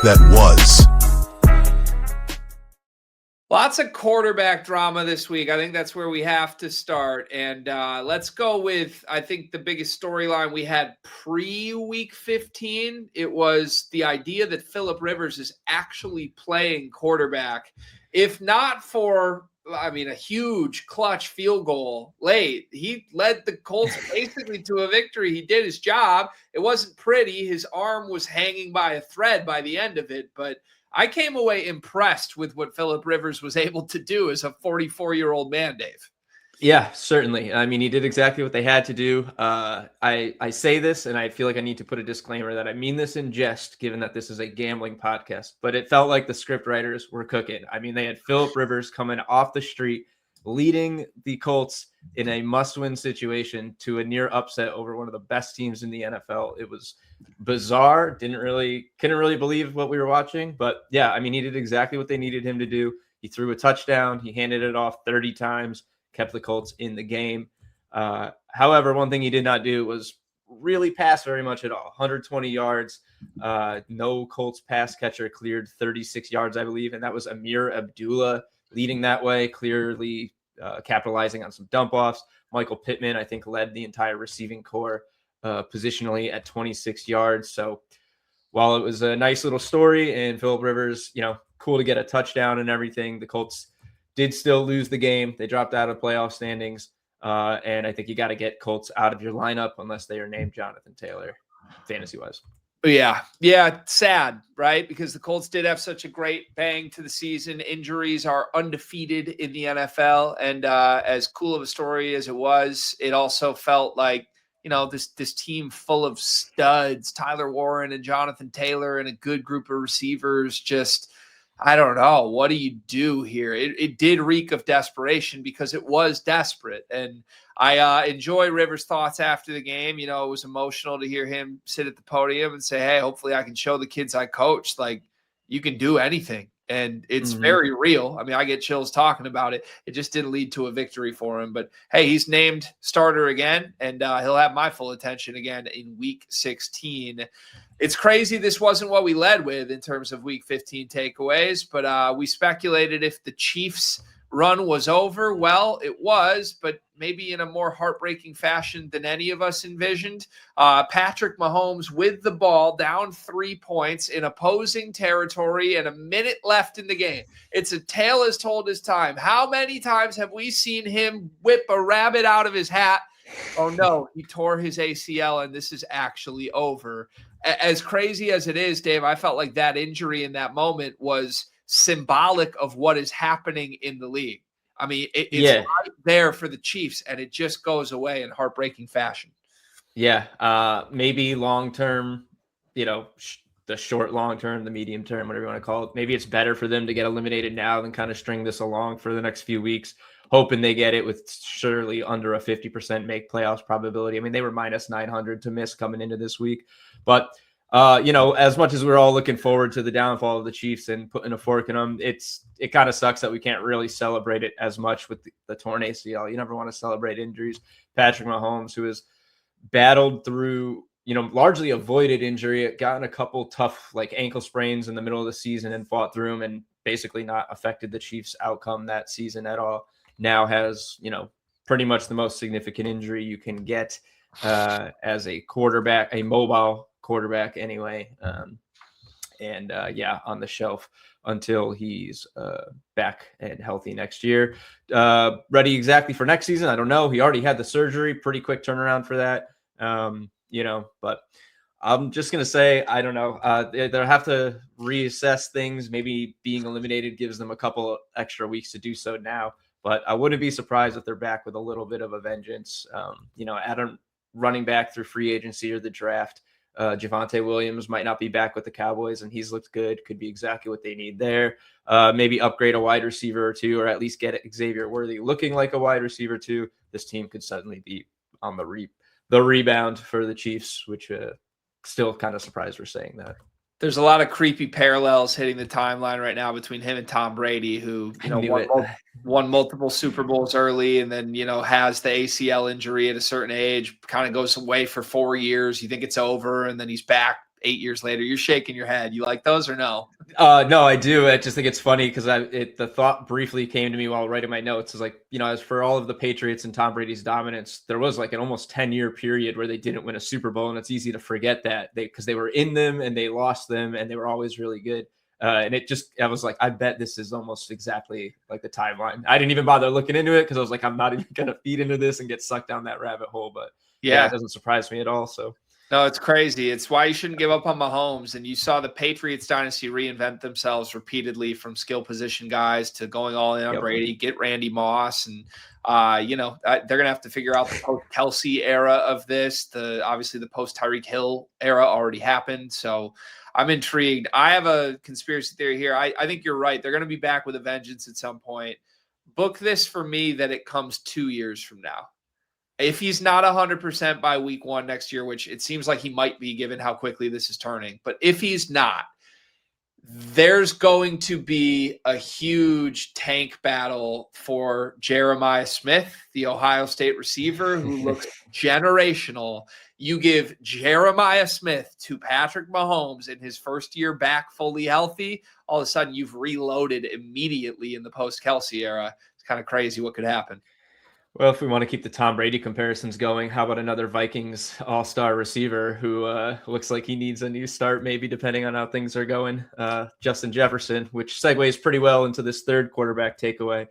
that was. Lots of quarterback drama this week. I think that's where we have to start. And let's go with, I think, the biggest storyline we had pre-week 15. It was the idea that Phillip Rivers is actually playing quarterback. If not for, a huge clutch field goal late, he led the Colts basically to a victory. He did his job. It wasn't pretty. His arm was hanging by a thread by the end of it, but I came away impressed with what Phillip Rivers was able to do as a 44-year-old man, Dave. Yeah, certainly. I mean, he did exactly what they had to do. I say this, and I feel like I need to put a disclaimer that I mean this in jest, given that this is a gambling podcast, but it felt like the script writers were cooking. I mean, they had Phillip Rivers coming off the street, leading the Colts in a must-win situation to a near upset over one of the best teams in the NFL. It was bizarre. Couldn't really believe what we were watching. But yeah, I mean, he did exactly what they needed him to do. He threw a touchdown. He handed it off 30 times, kept the Colts in the game. However, one thing he did not do was really pass very much at all. 120 yards. No Colts pass catcher cleared 36 yards, I believe. And that was Amir Abdullah leading that way, clearly capitalizing on some dump offs. Michael Pittman, I think, led the entire receiving corps positionally at 26 yards. So while it was a nice little story and Phillip Rivers, cool to get a touchdown and everything, the Colts did still lose the game. They dropped out of playoff standings. And I think you got to get Colts out of your lineup unless they are named Jonathan Taylor, fantasy-wise. Yeah. Sad, right? Because the Colts did have such a great bang to the season. Injuries are undefeated in the NFL. And as cool of a story as it was, it also felt like, this team full of studs, Tyler Warren and Jonathan Taylor and a good group of receivers, just, I don't know. What do you do here? It did reek of desperation because it was desperate. And I enjoy Rivers' thoughts after the game. It was emotional to hear him sit at the podium and say, hey, hopefully I can show the kids I coach, like, you can do anything. And it's very real. I mean, I get chills talking about it. It just didn't lead to a victory for him. But, hey, he's named starter again, and he'll have my full attention again in Week 16. It's crazy this wasn't what we led with in terms of Week 15 takeaways, but we speculated if the Chiefs' run was over. Well, it was, but maybe in a more heartbreaking fashion than any of us envisioned. Patrick Mahomes with the ball, down 3 points in opposing territory and a minute left in the game. It's a tale as told as time. How many times have we seen him whip a rabbit out of his hat? Oh, no, he tore his ACL, and this is actually over. As crazy as it is, Dave, I felt like that injury in that moment was symbolic of what is happening in the league. I mean, it's right there for the Chiefs, and it just goes away in heartbreaking fashion. Yeah, maybe long-term, the short long-term, the medium term, whatever you want to call it. Maybe it's better for them to get eliminated now than kind of string this along for the next few weeks, hoping they get it with surely under a 50% make playoffs probability. I mean, they were minus 900 to miss coming into this week. But, as much as we're all looking forward to the downfall of the Chiefs and putting a fork in them, it kind of sucks that we can't really celebrate it as much with the torn ACL. You never want to celebrate injuries. Patrick Mahomes, who has battled through, largely avoided injury, gotten a couple tough ankle sprains in the middle of the season and fought through them and basically not affected the Chiefs' outcome that season at all. Now has, pretty much the most significant injury you can get as a quarterback, a mobile quarterback anyway. On the shelf until he's back and healthy next year. Ready exactly for next season? I don't know. He already had the surgery, pretty quick turnaround for that. But I'm just going to say, I don't know. They'll have to reassess things. Maybe being eliminated gives them a couple extra weeks to do so now. But I wouldn't be surprised if they're back with a little bit of a vengeance. Adam running back through free agency or the draft. Javonte Williams might not be back with the Cowboys, and he's looked good. Could be exactly what they need there. Maybe upgrade a wide receiver or two, or at least get Xavier Worthy looking like a wide receiver too. This team could suddenly be on the rebound for the Chiefs, which still kind of surprised we're saying that. There's a lot of creepy parallels hitting the timeline right now between him and Tom Brady, who won multiple Super Bowls early and then, has the ACL injury at a certain age, kind of goes away for 4 years. You think it's over, and then he's back 8 years later. You're shaking your head. You like those or no? No, I do. I just think it's funny because the thought briefly came to me while writing my notes. Is like, as for all of the Patriots and Tom Brady's dominance, there was like an almost 10-year period where they didn't win a Super Bowl, and it's easy to forget that because they were in them and they lost them and they were always really good. And I was like, I bet this is almost exactly like the timeline. I didn't even bother looking into it because I was like, I'm not even going to feed into this and get sucked down that rabbit hole. But yeah, it doesn't surprise me at all. So. No, it's crazy. It's why you shouldn't give up on Mahomes. And you saw the Patriots dynasty reinvent themselves repeatedly, from skill position guys to going all in on Brady, get Randy Moss. And, they're going to have to figure out the post-Kelsey era of this. Obviously, the post-Tyreek Hill era already happened. So I'm intrigued. I have a conspiracy theory here. I think you're right. They're going to be back with a vengeance at some point. Book this for me that it comes 2 years from now. If he's not 100% by week 1 next year, which it seems like he might be given how quickly this is turning, but if he's not, there's going to be a huge tank battle for Jeremiah Smith, the Ohio State receiver who looks generational. You give Jeremiah Smith to Patrick Mahomes in his first year back fully healthy, all of a sudden you've reloaded immediately in the post-Kelsey era. It's kind of crazy what could happen. Well, if we want to keep the Tom Brady comparisons going, how about another Vikings all-star receiver who looks like he needs a new start, maybe depending on how things are going? Justin Jefferson, which segues pretty well into this third quarterback takeaway.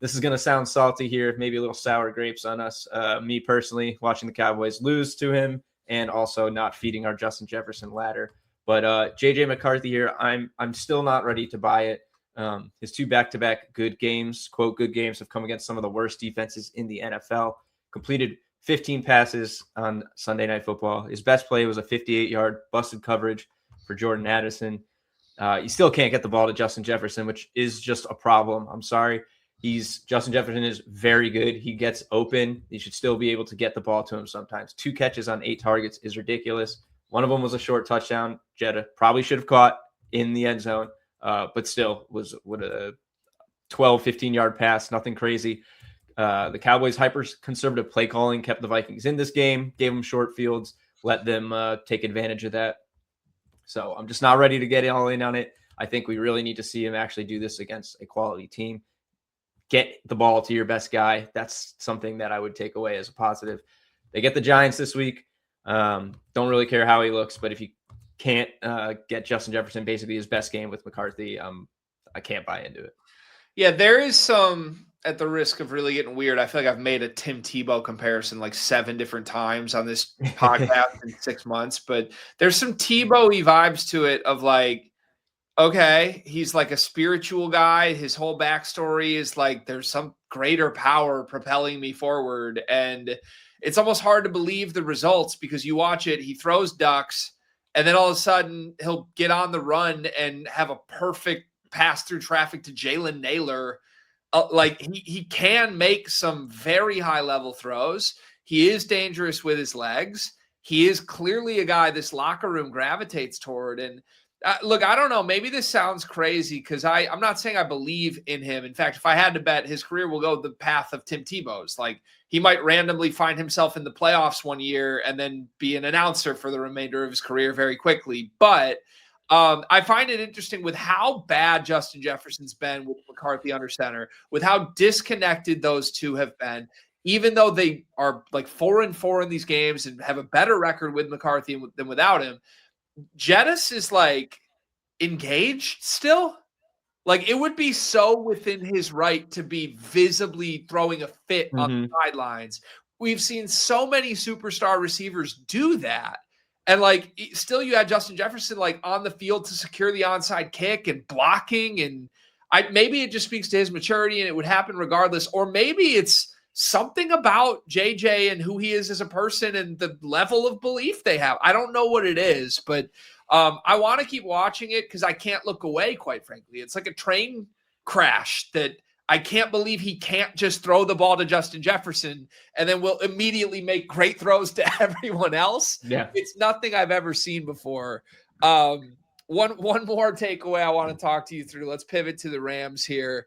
This is going to sound salty here, maybe a little sour grapes on us. Me personally, watching the Cowboys lose to him and also not feeding our Justin Jefferson ladder. But J.J. McCarthy here, I'm still not ready to buy it. His 2 back-to-back good games, quote, good games, have come against some of the worst defenses in the NFL. Completed 15 passes on Sunday Night Football. His best play was a 58-yard busted coverage for Jordan Addison. You still can't get the ball to Justin Jefferson, which is just a problem. I'm sorry. Justin Jefferson is very good. He gets open. He should still be able to get the ball to him sometimes. 2 catches on 8 targets is ridiculous. One of them was a short touchdown. Jetta probably should have caught in the end zone. But still was a 12, 15-yard pass, nothing crazy. The Cowboys' hyper-conservative play calling kept the Vikings in this game, gave them short fields, let them take advantage of that. So I'm just not ready to get all in on it. I think we really need to see him actually do this against a quality team. Get the ball to your best guy. That's something that I would take away as a positive. They get the Giants this week. Don't really care how he looks, but if you can't get Justin Jefferson basically his best game with McCarthy, I can't buy into it. Yeah, there is some, at the risk of really getting weird, I feel like I've made a Tim Tebow comparison like 7 different times on this podcast in 6 months, but there's some Tebow-y vibes to it of like, okay, he's like a spiritual guy. His whole backstory is like there's some greater power propelling me forward. And it's almost hard to believe the results because you watch it, he throws ducks, and then all of a sudden he'll get on the run and have a perfect pass through traffic to Jalen Naylor. Like he can make some very high level throws. He is dangerous with his legs. He is clearly a guy this locker room gravitates toward. And look, I don't know. Maybe this sounds crazy because I'm not saying I believe in him. In fact, if I had to bet, his career will go the path of Tim Tebow's. Like he might randomly find himself in the playoffs one year and then be an announcer for the remainder of his career very quickly. But I find it interesting with how bad Justin Jefferson's been with McCarthy under center, with how disconnected those two have been, even though they are like 4-4 in these games and have a better record with McCarthy than without him. Jettis is like engaged still. Like it would be so within his right to be visibly throwing a fit on the sidelines. We've seen so many superstar receivers do that. And like still you had Justin Jefferson like on the field to secure the onside kick and blocking. And maybe it just speaks to his maturity and it would happen regardless. Or maybe it's something about JJ and who he is as a person and the level of belief they have. I don't know what it is, but I want to keep watching it because I can't look away, quite frankly. It's like a train crash that I can't believe he can't just throw the ball to Justin Jefferson and then will immediately make great throws to everyone else. Yeah. It's nothing I've ever seen before. One more takeaway I want to talk to you through. Let's pivot to the Rams here.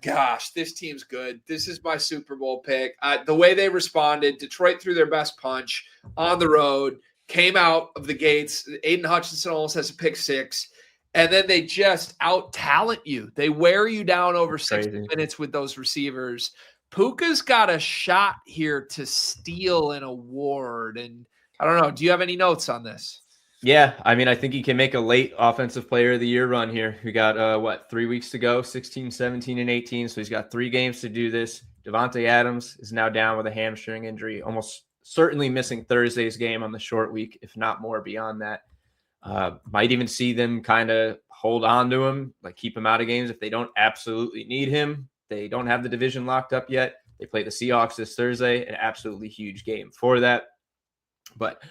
Gosh, this team's good. This is my Super Bowl pick. The way they responded, Detroit threw their best punch on the road. came out of the gates. Aiden Hutchinson almost has a pick six. And then they just out-talent you. They wear you down over 60 minutes with those receivers. Puka's got a shot here to steal an award. And I don't know. Do you have any notes on this? Yeah, I mean, I think he can make a late offensive player of the year run here. We got, 3 weeks to go, 16, 17, and 18. So he's got 3 games to do this. Devontae Adams is now down with a hamstring injury, almost certainly missing Thursday's game on the short week, if not more beyond that. Might even see them kind of hold on to him, like keep him out of games if they don't absolutely need him. They don't have the division locked up yet. They play the Seahawks this Thursday, an absolutely huge game for that. But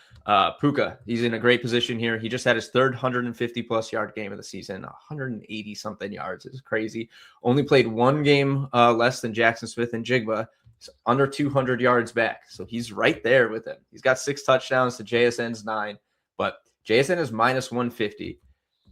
Puka, he's in a great position here. He just had his third 150-plus yard game of the season, 180-something yards. It's crazy. Only played 1 game less than Jackson Smith and Jigba. He's under 200 yards back. So he's right there with him. He's got 6 touchdowns to JSN's 9. But JSN is minus 150.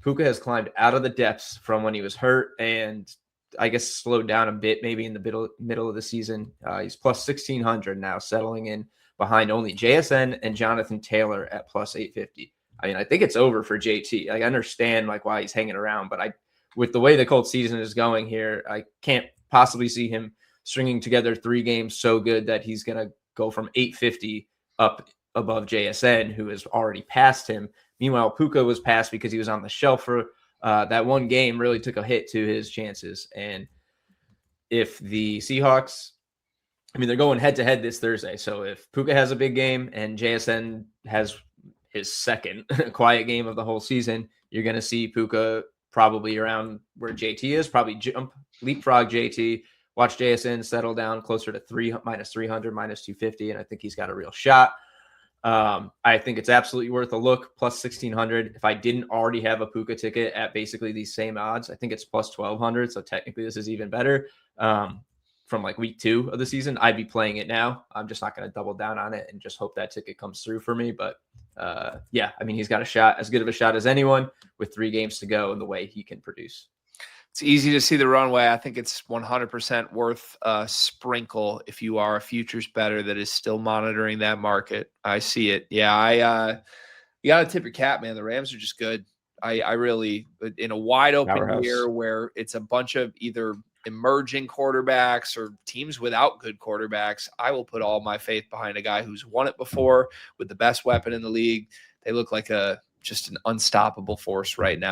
Puka has climbed out of the depths from when he was hurt and I guess slowed down a bit maybe in the middle of the season. He's plus 1,600 now, settling in behind only JSN and Jonathan Taylor at plus 850. I mean, I think it's over for JT. I understand why he's hanging around, but with the way the Colts season is going here, I can't possibly see him stringing together 3 games so good that he's going to go from 850 up above JSN, who has already passed him. Meanwhile, Puka was passed because he was on the shelf for that 1 game, really took a hit to his chances. And if the Seahawks, they're going head-to-head this Thursday. So if Puka has a big game and JSN has his second quiet game of the whole season, you're going to see Puka probably around where JT is, probably leapfrog JT, watch JSN settle down closer to minus 300, minus 250, and I think he's got a real shot. I think it's absolutely worth a look, plus 1,600. If I didn't already have a Puka ticket at basically these same odds, I think it's plus 1,200. So technically this is even better. From week 2 of the season, I'd be playing it now. I'm just not going to double down on it and just hope that ticket comes through for me. But he's got a shot, as good of a shot as anyone with 3 games to go and the way he can produce. It's easy to see the runway. I think it's 100% worth a sprinkle if you are a futures bettor that is still monitoring that market. I see it. Yeah, you got to tip your cap, man. The Rams are just good. I really, in a wide open year where it's a bunch of either emerging quarterbacks or teams without good quarterbacks, I will put all my faith behind a guy who's won it before with the best weapon in the league. They look like just an unstoppable force right now.